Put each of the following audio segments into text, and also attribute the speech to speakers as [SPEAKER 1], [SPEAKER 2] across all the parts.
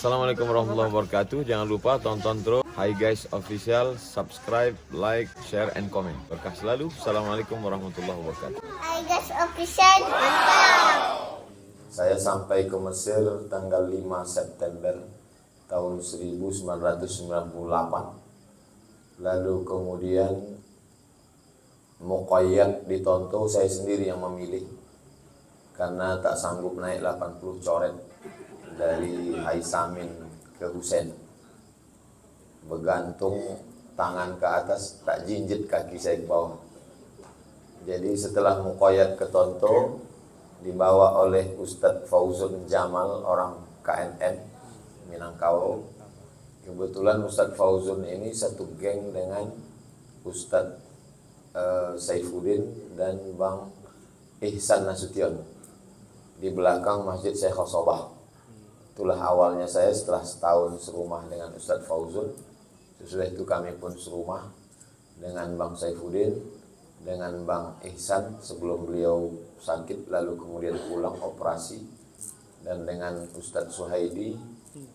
[SPEAKER 1] Assalamualaikum warahmatullahi wabarakatuh. Jangan lupa tonton terus Hi Guys Official, subscribe, like, share, and comment. Berkah selalu. Assalamualaikum warahmatullahi wabarakatuh.
[SPEAKER 2] Hi Guys Official, mantap.
[SPEAKER 3] Saya sampai ke Mesir tanggal 5 September tahun 1998. Lalu kemudian Muqayyad di Tonto saya sendiri yang memilih karena tak sanggup naik 80 coret dari Haisamin ke Husain. Bergantung tangan ke atas, tak jinjit kaki saya ke bawah. Jadi setelah Muqayyad ke Tonto, dibawa oleh Ustadz Fauzun Jamal, orang KNN Minangkabau. Kebetulan Ustadz Fauzun ini satu geng dengan Ustadz Saifuddin dan Bang Ihsan Nasution di belakang Masjid Syekh Khosobah. Itulah awalnya saya setelah setahun serumah dengan Ustadz Fauzun. Sesudah itu kami pun serumah dengan Bang Saifuddin, dengan Bang Ihsan sebelum beliau sakit lalu kemudian pulang operasi, dan dengan Ustadz Suhaidi,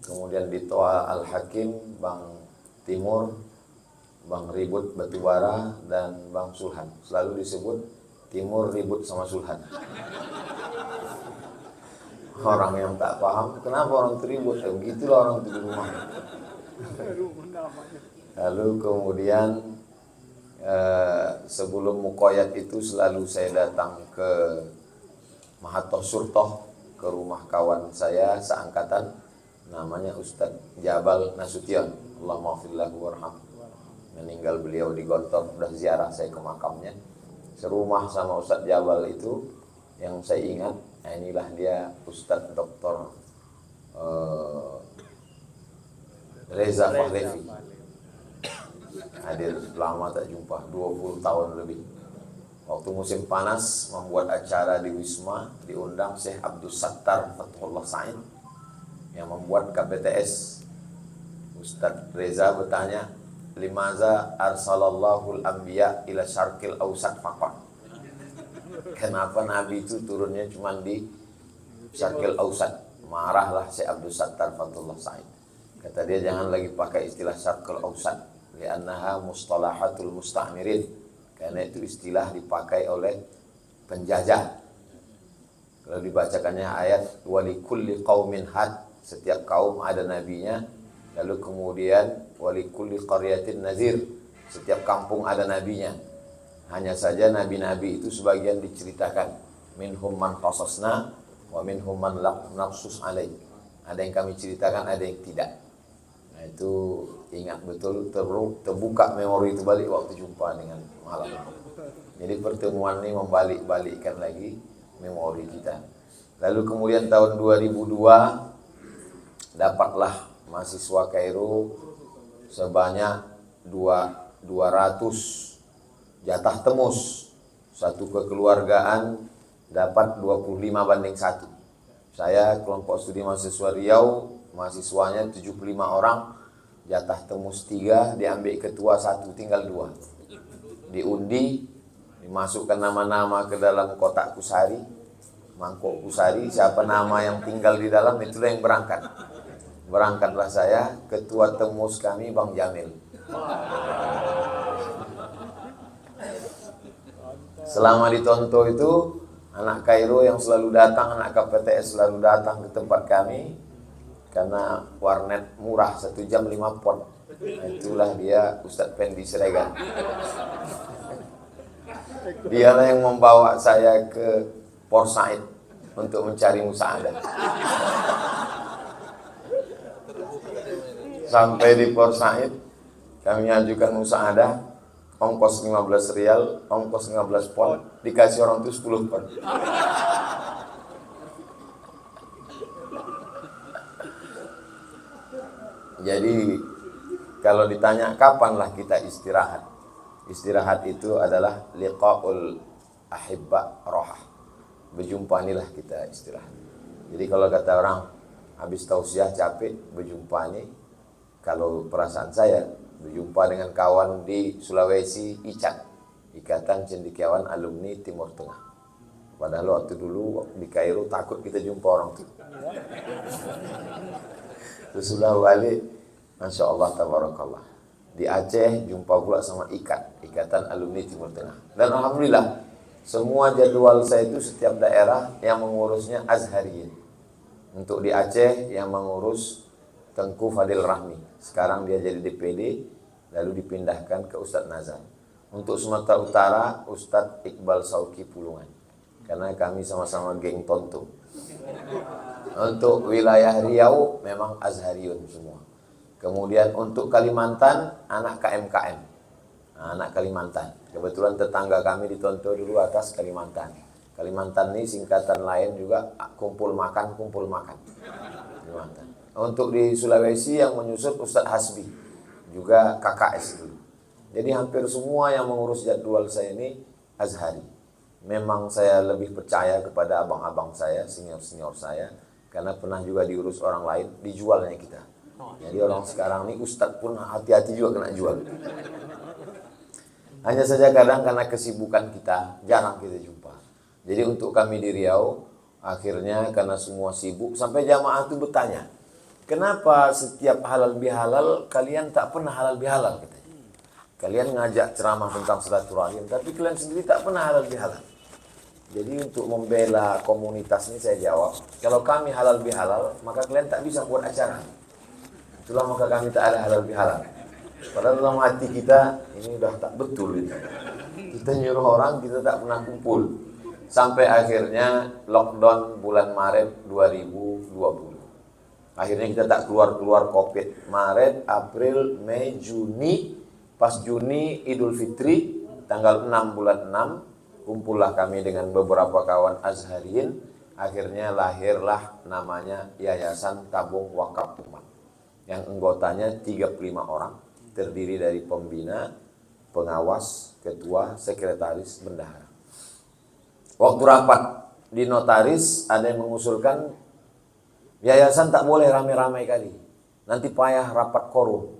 [SPEAKER 3] kemudian di Toa Al-Hakim, Bang Timur, Bang Ribut Batubara, dan Bang Sulhan. Selalu disebut Timur ribut sama Sulhan. Orang yang tak paham, kenapa orang ribut? Begitulah orang di rumah. Lalu kemudian sebelum Muqayyad itu selalu saya datang ke Mahatoh Surtoh, ke rumah kawan saya seangkatan, namanya Ustadz Jabal Nasution, Allah maafillahu warham. Meninggal beliau di Gontor, udah ziarah saya ke makamnya. Serumah sama Ustadz Jabal itu yang saya ingat, nah inilah dia Ustadz Dr. Reza Fahlevi. Hadir lama tak jumpa, 20 tahun lebih. Waktu musim panas membuat acara di Wisma, diundang Syekh Abdul Sattar Fathullah Said yang membuat KPTS. Ustadz Reza bertanya, limaza arsalallahu al-anbiya ila syarqil ausat faqat. Kenapa Nabi itu turunnya cuma di syarqil ausat? Marahlah Syekh Abdul Sattar Fathullah Said. Kata dia, jangan lagi pakai istilah syarqil ausat, li'annaha mustalahatul musta'mirin, karena itu istilah dipakai oleh penjajah. Kalau dibacakannya ayat walikulli qaumin had, setiap kaum ada nabinya. Lalu kemudian walikulli qaryatin nazir, setiap kampung ada nabinya. Hanya saja nabi-nabi itu sebagian diceritakan, minhum man qasasna wa minhum man lam naqsus alaih. Ada yang kami ceritakan, ada yang tidak. Nah itu ingat betul, terbuka memori itu balik waktu jumpa dengan malam. Jadi pertemuan ini membalik-balikkan lagi memori kita. Lalu kemudian tahun 2002 dapatlah mahasiswa Kairo sebanyak 200 jatah temus. Satu kekeluargaan dapat 25/1. Saya kelompok studi mahasiswa Riau, mahasiswanya 75 orang, jatah temus 3, diambil ketua 1, tinggal 2. Diundi, dimasukkan nama-nama ke dalam kotak kusari, mangkok kusari, siapa nama yang tinggal di dalam itulah yang berangkat. Berangkatlah saya, ketua temus kami Bang Jamil. Selama di Tonto itu, anak Kairo yang selalu datang, anak KPTS selalu datang ke tempat kami, karena warnet murah, 1 jam 5 pon. Nah, itulah dia Ustadz Pendi Siregar. Dialah yang membawa saya ke Port Said untuk mencari musaadah. Sampai di Port Said, kami ajukan musaadah, ongkos 15 rial, ongkos 15 pon, dikasih orang itu 10 pon. Jadi kalau ditanya kapanlah kita istirahat, istirahat itu adalah liqa'ul ahibba rohah. Berjumpa inilah kita istirahat. Jadi kalau kata orang habis tausiah capek, berjumpa ini. Kalau perasaan saya berjumpa dengan kawan di Sulawesi, ICAT, Ikatan Cendekiawan Alumni Timur Tengah. Padahal waktu dulu di Kairo takut kita jumpa orang itu. Sesudah balik, Masya Allah, tabarakallah. Di Aceh jumpa pula sama Ikatan Alumni Timur Tengah. Dan alhamdulillah, semua jadwal saya itu setiap daerah yang mengurusnya Azhariyin. Untuk di Aceh yang mengurus Tengku Fadil Rahmi. Sekarang dia jadi DPD, lalu dipindahkan ke Ustadz Nazar. Untuk Sumatera Utara, Ustadz Iqbal Sauki Pulungan. Karena kami sama-sama geng Tonto. Untuk wilayah Riau memang Azhariyun semua. Kemudian untuk Kalimantan, anak KMKM. Anak Kalimantan. Kebetulan tetangga kami di Tonto dulu atas Kalimantan. Kalimantan ini singkatan lain juga kumpul makan. Kalimantan. Untuk di Sulawesi yang menyusun Ustadz Hasbi. Juga KKS dulu. Jadi hampir semua yang mengurus jadwal saya ini Azhari. Memang saya lebih percaya kepada abang-abang saya, senior-senior saya. Karena pernah juga diurus orang lain, dijualnya kita. Jadi orang sekarang ini Ustadz pun hati-hati juga kena jual. Hanya saja kadang karena kesibukan kita, jarang kita jumpa. Jadi untuk kami di Riau, akhirnya karena semua sibuk, sampai jamaah itu bertanya, kenapa setiap halal bihalal, kalian tak pernah halal bihalal? Kalian ngajak ceramah tentang silaturahim, tapi kalian sendiri tak pernah halal bihalal. Jadi untuk membela komunitas ini saya jawab, kalau kami halal bihalal, maka kalian tak bisa buat acara. Itulah maka kami tak ada halal bihalal. Padahal dalam hati kita, ini udah tak betul itu. Kita nyuruh orang, kita tak pernah kumpul. Sampai akhirnya lockdown bulan Maret 2020. Akhirnya kita tak keluar-keluar COVID. Maret, April, Mei, Juni. Pas Juni Idul Fitri, tanggal 6 bulan 6, kumpullah kami dengan beberapa kawan Azhariyin. Akhirnya lahirlah namanya Yayasan Tabung Wakaf Umat. Yang anggotanya 35 orang. Terdiri dari pembina, pengawas, ketua, sekretaris, bendahara. Waktu rapat di notaris ada yang mengusulkan yayasan tak boleh ramai-ramai kali. Nanti payah rapat korum.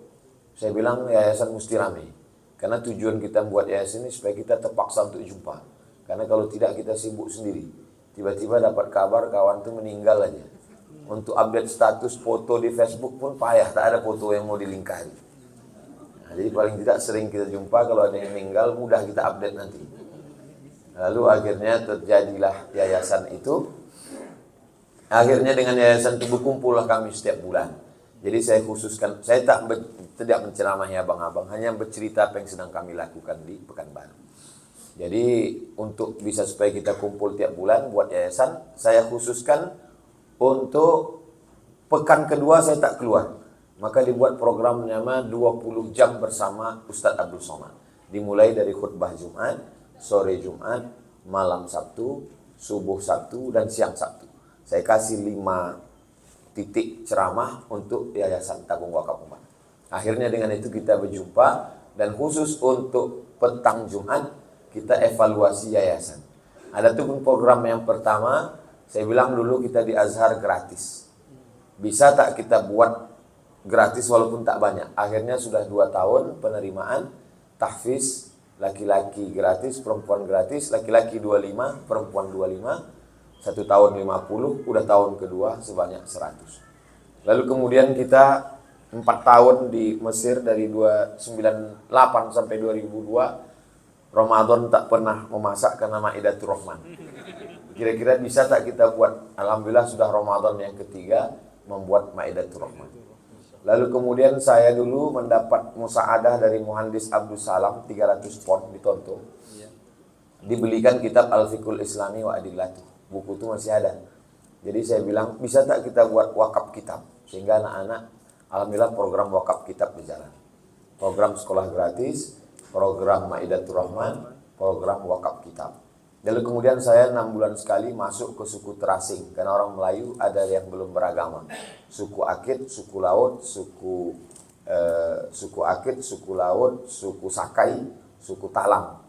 [SPEAKER 3] Saya bilang yayasan mesti ramai. Karena tujuan kita buat yayasan ini supaya kita terpaksa untuk jumpa. Karena kalau tidak kita sibuk sendiri. Tiba-tiba dapat kabar kawan itu meninggal aja. Untuk update status foto di Facebook pun payah. Tak ada foto yang mau dilingkari. Nah, jadi paling tidak sering kita jumpa. Kalau ada yang meninggal mudah kita update nanti. Lalu akhirnya terjadilah yayasan itu. Akhirnya dengan yayasan itu berkumpullah kami setiap bulan. Jadi saya khususkan, saya tidak menceramahi abang-abang. Hanya bercerita apa yang sedang kami lakukan di Pekanbaru. Jadi untuk bisa supaya kita kumpul tiap bulan buat yayasan, saya khususkan untuk pekan kedua saya tak keluar. Maka dibuat program nama 20 jam bersama Ustadz Abdul Somad. Dimulai dari khutbah Jumat, sore Jumat, malam Sabtu, subuh Sabtu, dan siang Sabtu. Saya kasih 5 titik ceramah untuk Yayasan Tabung Wakaf Umat. Akhirnya dengan itu kita berjumpa, dan khusus untuk petang Jumat, kita evaluasi yayasan. Ada tuh program yang pertama, saya bilang dulu kita di Azhar gratis. Bisa tak kita buat gratis walaupun tak banyak. Akhirnya sudah 2 tahun penerimaan, tahfiz, laki-laki gratis, perempuan gratis, laki-laki 25, perempuan 25, 1 tahun 50, udah tahun kedua sebanyak 100. Lalu kemudian kita 4 tahun di Mesir dari 1998 sampai 2002, Ramadan tak pernah memasak karena Maidatul Rahman. Kira-kira bisa tak kita buat? Alhamdulillah sudah Ramadan yang ketiga membuat Maidatul Rahman. Lalu kemudian saya dulu mendapat musaadah dari Muhandis Abdul Salam 300 pon di Tonto. Dibelikan kitab Al-Fiqhul Islami wa Adillatu. Buku itu masih ada. Jadi saya bilang bisa tak kita buat wakaf kitab sehingga anak-anak, alhamdulillah program wakaf kitab berjalan. Program sekolah gratis, program Maidatul Rahman, program wakaf kitab. Lalu kemudian saya 6 bulan sekali masuk ke suku terasing. Karena orang Melayu ada yang belum beragama. Suku Akit, suku Laut, suku Akit, suku Laut, suku Sakai, suku Talang.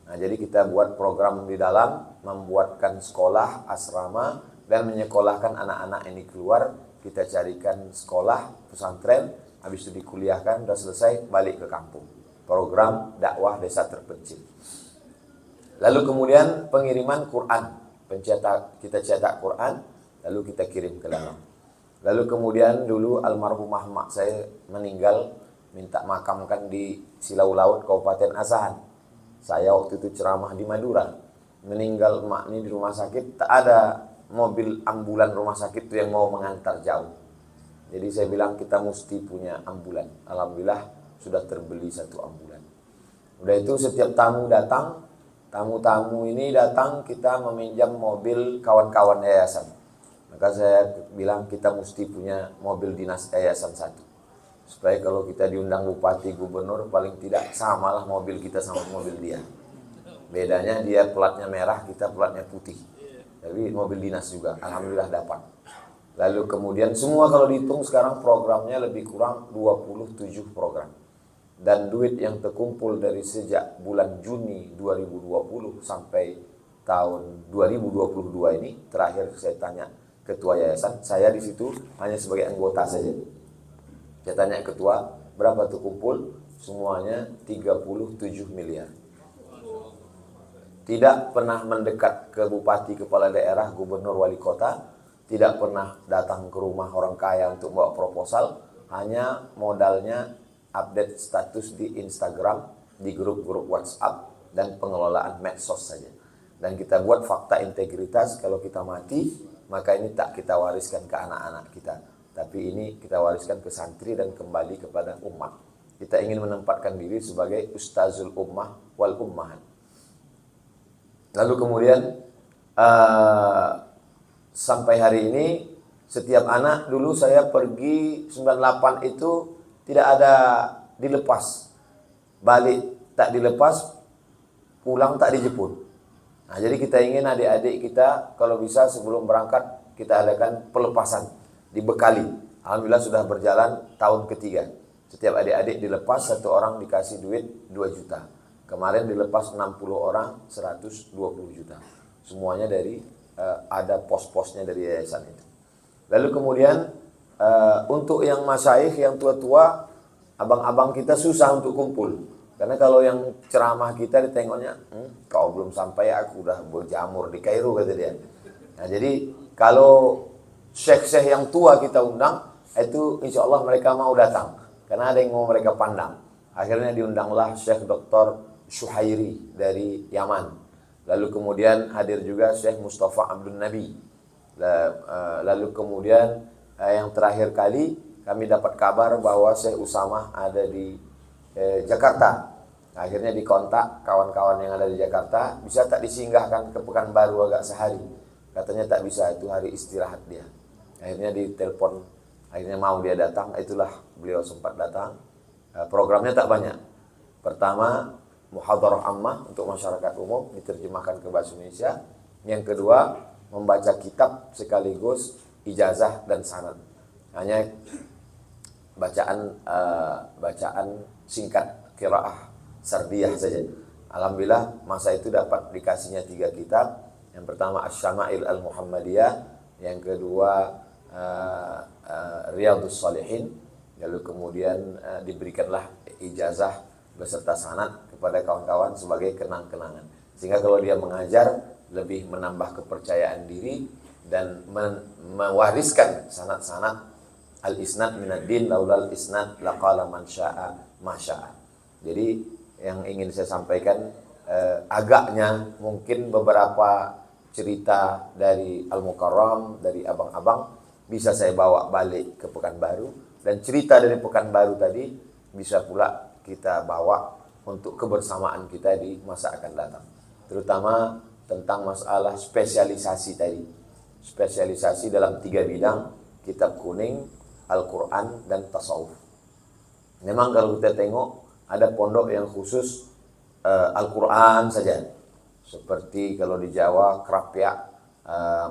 [SPEAKER 3] Nah, jadi kita buat program di dalam, membuatkan sekolah, asrama, dan menyekolahkan anak-anak ini keluar. Kita carikan sekolah, pesantren, habis itu dikuliahkan, sudah selesai, balik ke kampung. Program dakwah desa terpencil. Lalu kemudian pengiriman Quran, kita cetak Quran, lalu kita kirim ke dalam. Lalu kemudian dulu almarhumah mak saya meninggal, minta makamkan di Silau Laut, Kabupaten Asahan. Saya waktu itu ceramah di Madura. Meninggal emak ini di rumah sakit, tak ada mobil ambulan rumah sakit itu yang mau mengantar jauh. Jadi saya bilang kita mesti punya ambulan. Alhamdulillah sudah terbeli satu ambulan. Udah itu setiap tamu datang, tamu-tamu ini datang, kita meminjam mobil kawan-kawan yayasan. Maka saya bilang kita mesti punya mobil dinas yayasan satu. Supaya kalau kita diundang bupati, gubernur, paling tidak samalah mobil kita sama mobil dia. Bedanya dia platnya merah, kita platnya putih. Tapi mobil dinas juga, alhamdulillah dapat. Lalu kemudian semua kalau dihitung sekarang programnya lebih kurang 27 program. Dan duit yang terkumpul dari sejak bulan Juni 2020 sampai tahun 2022 ini, terakhir saya tanya ketua yayasan, saya di situ hanya sebagai anggota saja. Saya tanya ketua, berapa terkumpul? Semuanya 37 miliar. Tidak pernah mendekat ke bupati, kepala daerah, gubernur, wali kota. Tidak pernah datang ke rumah orang kaya untuk bawa proposal. Hanya modalnya update status di Instagram, di grup-grup WhatsApp, dan pengelolaan medsos saja. Dan kita buat fakta integritas, kalau kita mati, maka ini tak kita wariskan ke anak-anak kita. Tapi ini kita wariskan ke santri dan kembali kepada umat. Kita ingin menempatkan diri sebagai ustazul ummah wal ummahan. Lalu kemudian sampai hari ini setiap anak, dulu saya pergi 98 itu tidak ada dilepas. Balik tak dilepas, pulang tak dijemput. Nah, jadi kita ingin adik-adik kita kalau bisa sebelum berangkat kita adakan pelepasan, dibekali. Alhamdulillah sudah berjalan tahun ketiga. Setiap adik-adik dilepas, satu orang dikasih duit 2 juta. Kemarin dilepas 60 orang 120 juta. Semuanya dari ada pos-posnya dari yayasan itu. Lalu kemudian untuk yang masyayikh, yang tua-tua, abang-abang kita susah untuk kumpul. Karena kalau yang ceramah kita ditengoknya, kau belum sampai, aku udah berjamur di Kairo, kata dia. Nah, jadi kalau syekh-syekh yang tua kita undang, itu insya Allah mereka mau datang. Karena ada yang mau mereka pandang. Akhirnya diundanglah Syekh Dr. Syuhairi dari Yaman. Lalu kemudian hadir juga Syekh Mustafa Abdul Nabi. Lalu kemudian yang terakhir kali kami dapat kabar bahwa Syekh Usamah ada di Jakarta. Akhirnya dikontak kawan-kawan yang ada di Jakarta, bisa tak disinggahkan ke Pekanbaru agak sehari. Katanya tak bisa, itu hari istirahat dia. Akhirnya ditelepon, akhirnya mau dia datang, itulah beliau sempat datang. Programnya tak banyak. Pertama, muhadharah ammah untuk masyarakat umum, diterjemahkan ke bahasa Indonesia. Yang kedua, membaca kitab sekaligus ijazah dan sanad. Hanya bacaan singkat, qiraah sardiyah saja. Alhamdulillah masa itu dapat dikasihnya 3 kitab. Yang pertama Asy-Syama'il Al-Muhammadiyah, yang kedua Riyadhus Shalihin, lalu kemudian diberikanlah ijazah beserta sanad kepada kawan-kawan sebagai kenang-kenangan. Sehingga kalau dia mengajar lebih menambah kepercayaan diri dan mewariskan sanad-sanad al-isnad minad din, laulal isnad laqala man syaa ma syaa. Jadi yang ingin saya sampaikan, agaknya mungkin beberapa cerita dari Al-Mukarram, dari abang-abang bisa saya bawa balik ke Pekanbaru, dan cerita dari Pekanbaru tadi bisa pula kita bawa untuk kebersamaan kita di masa akan datang. Terutama tentang masalah spesialisasi tadi. Spesialisasi dalam 3 bidang, kitab kuning, Al-Quran, dan tasawuf. Memang kalau kita tengok, ada pondok yang khusus Al-Quran saja. Seperti kalau di Jawa, Krapyak,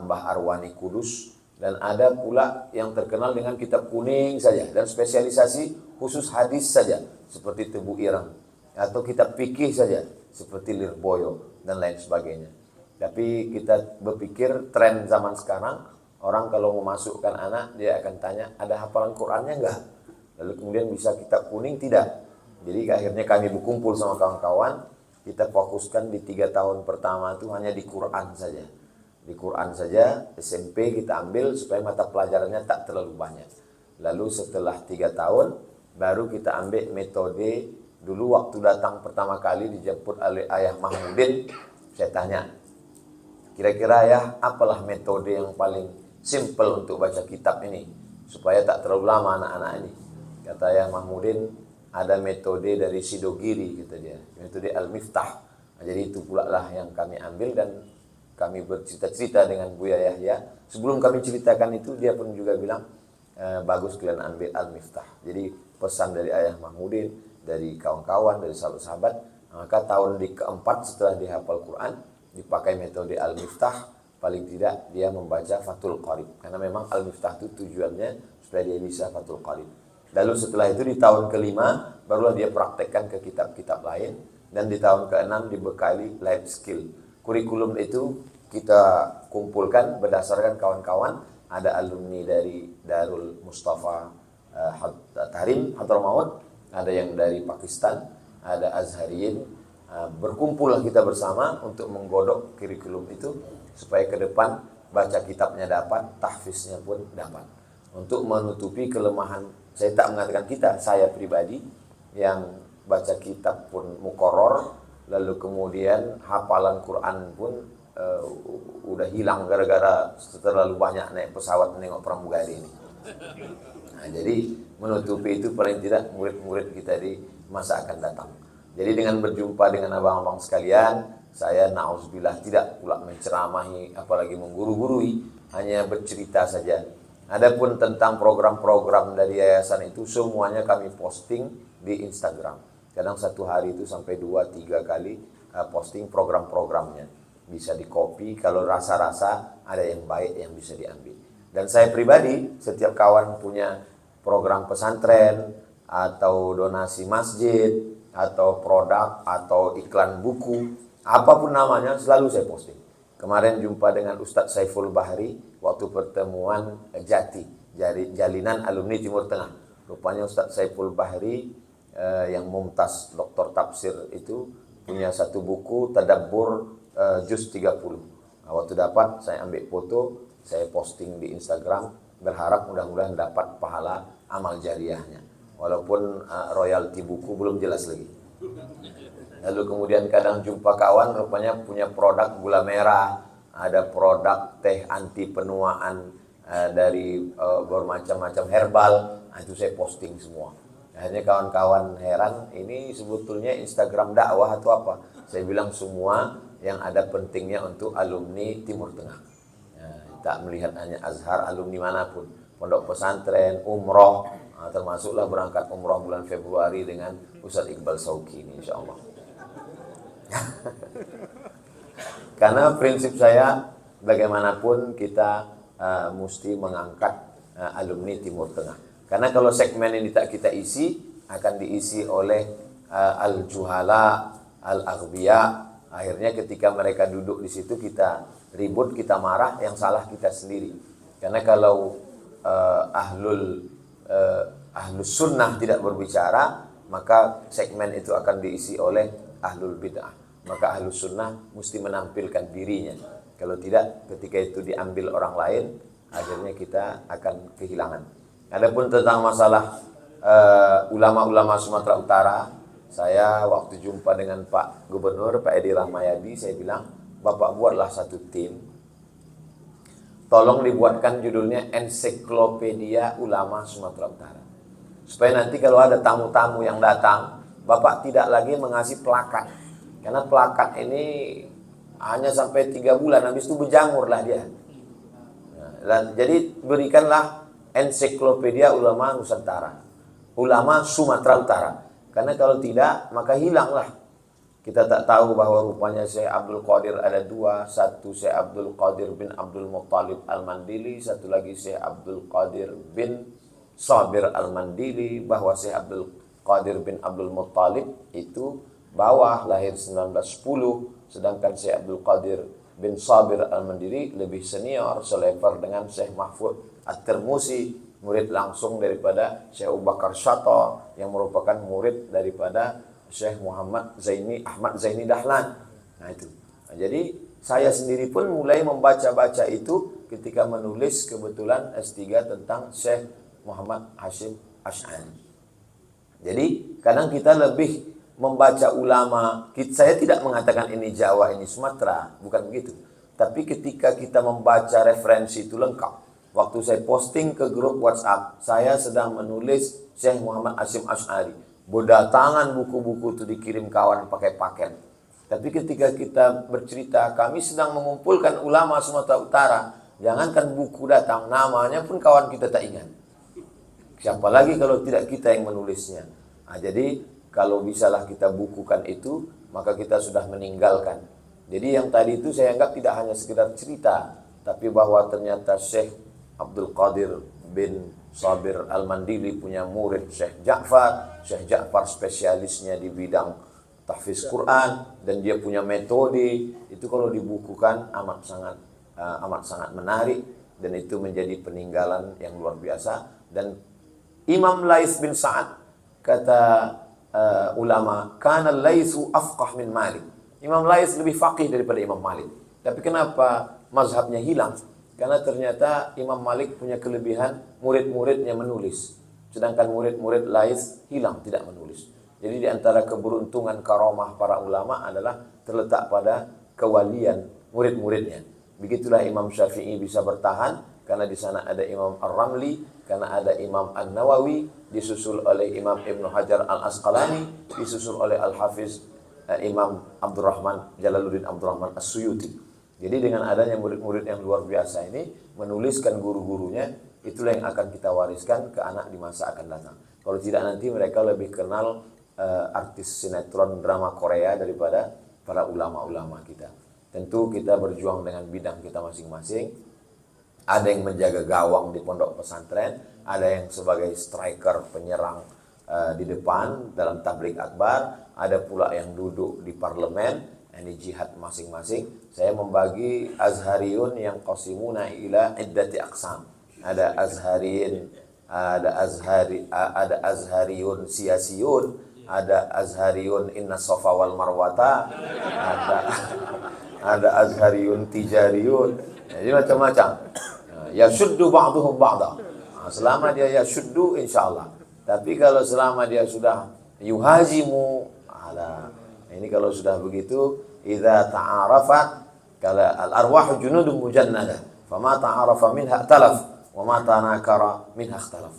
[SPEAKER 3] Mbah Arwani Kudus. Dan ada pula yang terkenal dengan kitab kuning saja. Dan spesialisasi khusus hadis saja. Seperti Tebu Irang. Atau kitab fikih saja. Seperti Lirboyo dan lain sebagainya. Tapi kita berpikir tren zaman sekarang, orang kalau memasukkan anak, dia akan tanya, ada hafalan Qurannya enggak? Lalu kemudian bisa kitab kuning? Tidak. Jadi akhirnya kami berkumpul sama kawan-kawan, kita fokuskan di 3 tahun pertama itu hanya di Quran saja. Di Quran saja SMP kita ambil supaya mata pelajarannya tak terlalu banyak. Lalu setelah 3 tahun baru kita ambil metode. Dulu waktu datang pertama kali dijemput oleh Ayah Mahmudin, saya tanya, kira-kira ya apalah metode yang paling simple untuk baca kitab ini supaya tak terlalu lama anak-anak ini. Kata Ayah Mahmudin, ada metode dari Sidogiri, kata dia, metode Al-Miftah. Nah, jadi itu pula lah yang kami ambil dan kami bercerita-cerita dengan Buya Yahya. Sebelum kami ceritakan itu, dia pun juga bilang, bagus kalian ambil Al-Miftah. Jadi pesan dari Ayah Mahmudin, dari kawan-kawan, dari sahabat-sahabat, maka tahun keempat setelah dihafal Quran, dipakai metode Al-Miftah, paling tidak dia membaca Fathul Qarib. Karena memang Al-Miftah itu tujuannya supaya dia bisa Fathul Qarib. Lalu setelah itu di tahun kelima, barulah dia praktekkan ke kitab-kitab lain. Dan di tahun keenam dibekali life skill. Kurikulum itu kita kumpulkan berdasarkan kawan-kawan. Ada alumni dari Darul Mustafa Tahrim Hadramaut, ada yang dari Pakistan, ada Azhariyin. Berkumpullah kita bersama untuk menggodok kurikulum itu supaya ke depan baca kitabnya dapat, tahfiznya pun dapat. Untuk menutupi kelemahan, saya tak mengatakan kita, saya pribadi yang baca kitab pun mukoror, lalu kemudian hafalan Quran pun udah hilang gara-gara terlalu banyak naik pesawat menengok pramugari ini. Nah, jadi menutupi itu paling tidak murid-murid kita di masa akan datang. Jadi dengan berjumpa dengan abang-abang sekalian, saya na'udzubillah tidak pula menceramahi apalagi mengguru-gurui, hanya bercerita saja. Adapun tentang program-program dari yayasan itu semuanya kami posting di Instagram. Kadang satu hari itu sampai 2-3 kali posting program-programnya. Bisa di copy, kalau rasa-rasa ada yang baik yang bisa diambil. Dan saya pribadi, setiap kawan punya program pesantren, atau donasi masjid, atau produk, atau iklan buku, apapun namanya selalu saya posting. Kemarin jumpa dengan Ustadz Saiful Bahri waktu pertemuan Jati, Jalinan Alumni Timur Tengah. Rupanya Ustadz Saiful Bahri yang mumtaz doktor tafsir itu punya satu buku Tadabbur juz 30. Nah, waktu dapat saya ambil foto, saya posting di Instagram, berharap mudah-mudahan dapat pahala amal jariahnya. Walaupun royalti buku belum jelas lagi. Lalu kemudian kadang jumpa kawan rupanya punya produk gula merah, ada produk teh anti penuaan dari bermacam-macam herbal. Nah, itu saya posting semua. Akhirnya kawan-kawan heran, ini sebetulnya Instagram dakwah atau apa? Saya bilang semua yang ada pentingnya untuk alumni Timur Tengah. Tak melihat hanya Azhar, alumni manapun, pondok pesantren, umroh, termasuklah berangkat umroh bulan Februari dengan Ustadz Iqbal Sauki ini insya Allah. Karena prinsip saya bagaimanapun kita mesti mengangkat alumni Timur Tengah. Karena kalau segmen ini tak kita isi, akan diisi oleh al-juhala, al-aghbiya. Akhirnya ketika mereka duduk di situ kita ribut, kita marah, yang salah kita sendiri. Karena kalau ahlus sunnah tidak berbicara, maka segmen itu akan diisi oleh ahlul bid'ah. Maka ahlus sunnah mesti menampilkan dirinya. Kalau tidak, ketika itu diambil orang lain, akhirnya kita akan kehilangan. Adapun tentang masalah ulama-ulama Sumatera Utara, saya waktu jumpa dengan Pak Gubernur, Pak Edi Rahmayadi, saya bilang, Bapak buatlah satu tim. Tolong dibuatkan judulnya Ensiklopedia Ulama Sumatera Utara. Supaya nanti kalau ada tamu-tamu yang datang, Bapak tidak lagi mengasih plakat. Karena plakat ini hanya sampai 3 bulan, habis itu berjamurlah dia. Nah, jadi berikanlah Ensiklopedia Ulama Nusantara, Ulama Sumatera Utara. Karena kalau tidak, maka hilanglah. Kita tak tahu bahwa rupanya Syekh Abdul Qadir ada 2. Satu Syekh Abdul Qadir bin Abdul Muttalib Al-Mandili, satu lagi Syekh Abdul Qadir bin Sabir Al-Mandili. Bahwa Syekh Abdul Qadir bin Abdul Muttalib itu bawah, lahir 1910. Sedangkan Syekh Abdul Qadir bin Sabir Al-Mandili lebih senior, selevel dengan Syekh Mahfud At-Tirmuzi, murid langsung daripada Syekh Abu Bakar Syato, yang merupakan murid daripada Syekh Muhammad Zaini Ahmad Zaini Dahlan. Nah itu. Nah, jadi Saya sendiri pun mulai membaca-baca itu ketika menulis kebetulan S3 tentang Syekh Muhammad Hashim Asy'ari. Jadi kadang kita lebih membaca ulama. Saya tidak mengatakan ini Jawa, ini Sumatera, bukan begitu. Tapi ketika kita membaca referensi itu lengkap. Waktu saya posting ke grup WhatsApp, saya sedang menulis Syekh Muhammad Hashim Asy'ari. Berdatangan buku-buku itu dikirim kawan pakai paket. Tapi ketika kita bercerita, kami sedang mengumpulkan ulama Sumatera Utara. Jangankan buku datang, namanya pun kawan kita tak ingat. Siapa lagi kalau tidak kita yang menulisnya. Nah, jadi kalau bisalah kita bukukan itu, maka kita sudah meninggalkan. Jadi yang tadi itu saya anggap tidak hanya sekedar cerita, tapi bahwa ternyata Syekh Abdul Qadir bin Sabir Al-Mandili punya murid Syekh Ja'far. Syekh Ja'far spesialisnya di bidang tahfiz Quran, dan dia punya metode. Itu kalau dibukukan amat sangat menarik, dan itu menjadi peninggalan yang luar biasa. Dan Imam Lais bin Sa'ad, kata ulama, kana Laisu afqah min Malik. Imam Lais lebih faqih daripada Imam Malik. Tapi kenapa mazhabnya hilang? Karena ternyata Imam Malik punya kelebihan, murid-muridnya menulis. Sedangkan murid-murid Lais hilang, tidak menulis. Jadi di antara keberuntungan karomah para ulama adalah terletak pada kewalian murid-muridnya. Begitulah Imam Syafi'i bisa bertahan, karena di sana ada Imam Ar-Ramli, karena ada Imam An-Nawawi, disusul oleh Imam Ibnu Hajar Al-Asqalani, disusul oleh Al-Hafiz Imam Abdurrahman Jalaluddin Abdurrahman As-Suyuti. Jadi dengan adanya murid-murid yang luar biasa ini menuliskan guru-gurunya, itulah yang akan kita wariskan ke anak di masa akan datang. Kalau tidak, nanti mereka lebih kenal artis sinetron drama Korea daripada para ulama-ulama kita. Tentu kita berjuang dengan bidang kita masing-masing. Ada yang menjaga gawang di pondok pesantren, ada yang sebagai striker penyerang di depan dalam tabligh akbar, ada pula yang duduk di parlemen. Ini jihad masing-masing. Saya membagi azhariyun yang qasimuna ila iddati aqsam. Ada azhariyin, ada azhariyun siyasiyun, ada azhariyun inna safa wal marwata, ada azhariyun tijariyun. Jadi macam-macam. Ya syuddu ba'duhum ba'da. Selama dia ya syuddu, insyaallah. Tapi kalau selama dia sudah yuhazimu, ini kalau sudah begitu, idza ta'arafa, kala al-arwah junudun mujannada, fama ta'arafa minha talaf, wa ma tanakara minha ikhtalaf.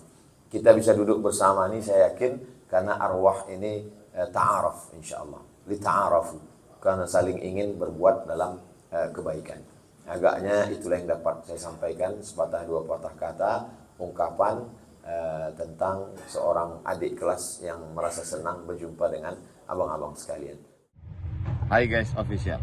[SPEAKER 3] Kita bisa duduk bersama ini, saya yakin, karena arwah ini ta'araf, insyaallah. Li ta'arafu, karena saling ingin berbuat dalam kebaikan. Agaknya itulah yang dapat saya sampaikan, sepatah dua patah kata, ungkapan tentang seorang adik kelas yang merasa senang berjumpa dengan abang-abang sekalian.
[SPEAKER 1] Hi guys official.